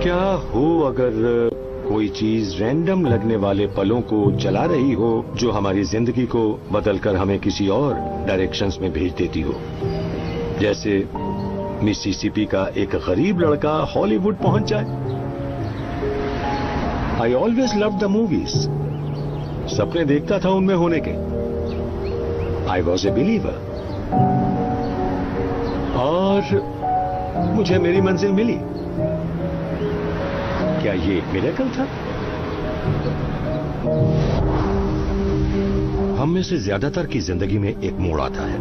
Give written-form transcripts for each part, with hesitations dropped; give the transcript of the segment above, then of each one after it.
क्या हो अगर कोई चीज रैंडम लगने वाले पलों को चला रही हो जो हमारी जिंदगी को बदलकर हमें किसी और डायरेक्शंस में भेज देती हो। जैसे मिसिसिपी का एक गरीब लड़का हॉलीवुड पहुंच जाए। I always love the movies. सपने देखता था उनमें होने के। आई वॉज ए बिलीवर और मुझे मेरी मंजिल मिली। क्या ये एक मिरेकल था? हम में से ज्यादातर की जिंदगी में एक मोड़ आता है,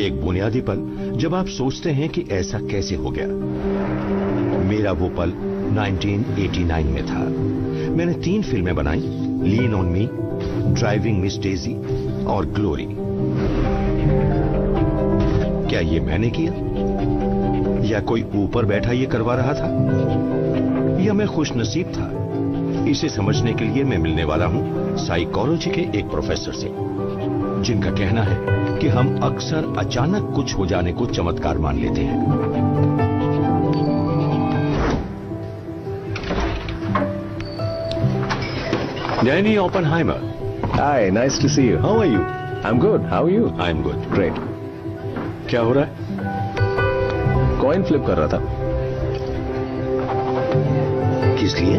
एक बुनियादी पल जब आप सोचते हैं कि ऐसा कैसे हो गया। मेरा वो पल 1989 में था। मैंने 3 फिल्में बनाई, lean on me, driving miss Daisy और ग्लोरी। क्या ये मैंने किया या कोई ऊपर बैठा ये करवा रहा था, या मैं खुशनसीब था? इसे समझने के लिए मैं मिलने वाला हूं साइकोलॉजी के एक प्रोफेसर से, जिनका कहना है कि हम अक्सर अचानक कुछ हो जाने को चमत्कार मान लेते हैं। Danny Oppenheimer. Hi, nice to see you. How are you? I'm good. How are you? I'm good. Great. क्या हो रहा है? कॉइन फ्लिप कर रहा था। किस लिए?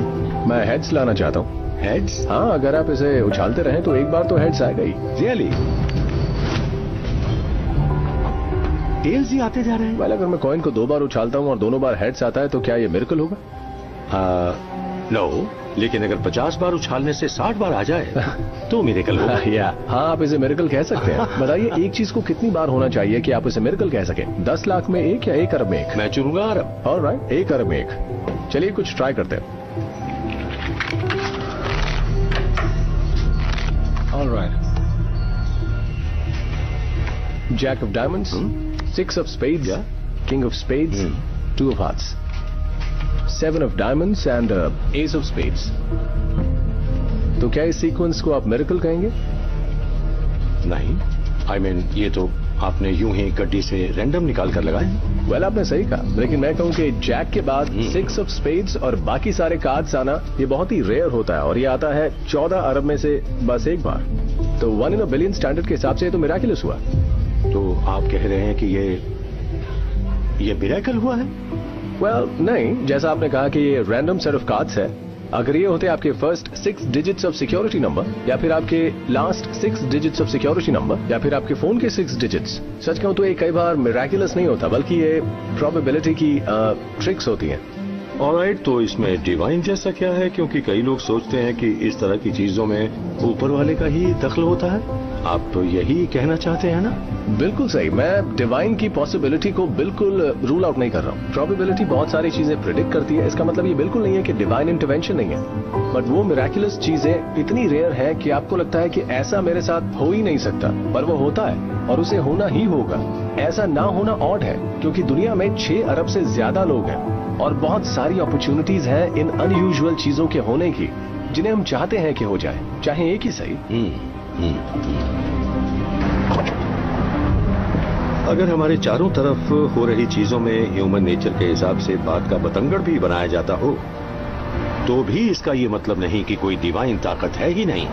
मैं हेड्स लाना चाहता हूँ। हेड्स? हाँ, अगर आप इसे उछालते रहें तो एक बार तो हेड्स आएगा ही। रियली? टेल्स ही आते जा रहे हैं। वेल, अगर मैं कॉइन को 2 बार उछालता हूँ और दोनों बार हेड्स आता है तो क्या ये मिरेकल होगा? नो, लेकिन अगर 50 बार उछालने से 60 बार आ जाए तो मिरेकल होगा। या हाँ, आप इसे मिरेकल कह सकते हैं। बताइए, एक चीज को कितनी बार होना चाहिए कि आप इसे मिरेकल कह सकें? 10 लाख में 1 या 1 अरब में 1? मैं चुनूंगा अरब। ऑलराइट, 1 अरब में 1। चलिए कुछ ट्राई करते हैं। Alright, jack of diamonds, 6 of spades, king of spades, 2 of hearts, 7 of diamonds and ace of spades. तो क्या इस सीक्वेंस को आप मिरेकल कहेंगे? नहीं, I mean, ये तो आपने यूं ही गड्डी से रैंडम निकाल कर लगाए। वेल, आपने सही कहा, लेकिन मैं कहूं कि जैक के बाद 6 of spades और बाकी सारे कार्ड्स आना ये बहुत ही रेयर होता है, और ये आता है 14 अरब में से बस 1 बार। तो 1 in a billion स्टैंडर्ड के हिसाब से ये तो मिरेकलस हुआ। तो आप कह रहे हैं कि ये मिरेकल हुआ है? वेल, नहीं, जैसा आपने कहा कि ये रैंडम सेट ऑफ कार्ड्स है। अगर ये होते आपके first 6 digits of security number, या फिर आपके last 6 digits of security number, या फिर आपके फोन के 6 डिजिट्स, सच कहूं तो ये कई बार मिरेकुलस नहीं होता, बल्कि ये प्रोबेबिलिटी की ट्रिक्स होती हैं। ऑलराइट, तो इसमें डिवाइन जैसा क्या है? क्योंकि कई लोग सोचते हैं कि इस तरह की चीजों में ऊपर वाले का ही दखल होता है। आप तो यही कहना चाहते हैं ना? बिल्कुल सही। मैं डिवाइन की पॉसिबिलिटी को बिल्कुल रूल आउट नहीं कर रहा हूँ। प्रोबेबिलिटी बहुत सारी चीजें प्रिडिक्ट करती है, इसका मतलब ये बिल्कुल नहीं है कि डिवाइन इंटरवेंशन नहीं है। बट वो मिरेकुलस चीजें इतनी रेयर है कि आपको लगता है कि ऐसा मेरे साथ हो ही नहीं सकता, पर वो होता है और उसे होना ही होगा। ऐसा ना होना ऑड है, क्योंकि दुनिया में 6 अरब से ज्यादा लोग हैं और बहुत सारी अपॉर्चुनिटीज हैं इन अनयूजुअल चीजों के होने की, जिन्हें हम चाहते हैं कि हो जाए, चाहे एक ही सही। अगर हमारे चारों तरफ हो रही चीजों में ह्यूमन नेचर के हिसाब से बात का बतंगड़ भी बनाया जाता हो, तो भी इसका ये मतलब नहीं कि कोई डिवाइन ताकत है ही नहीं।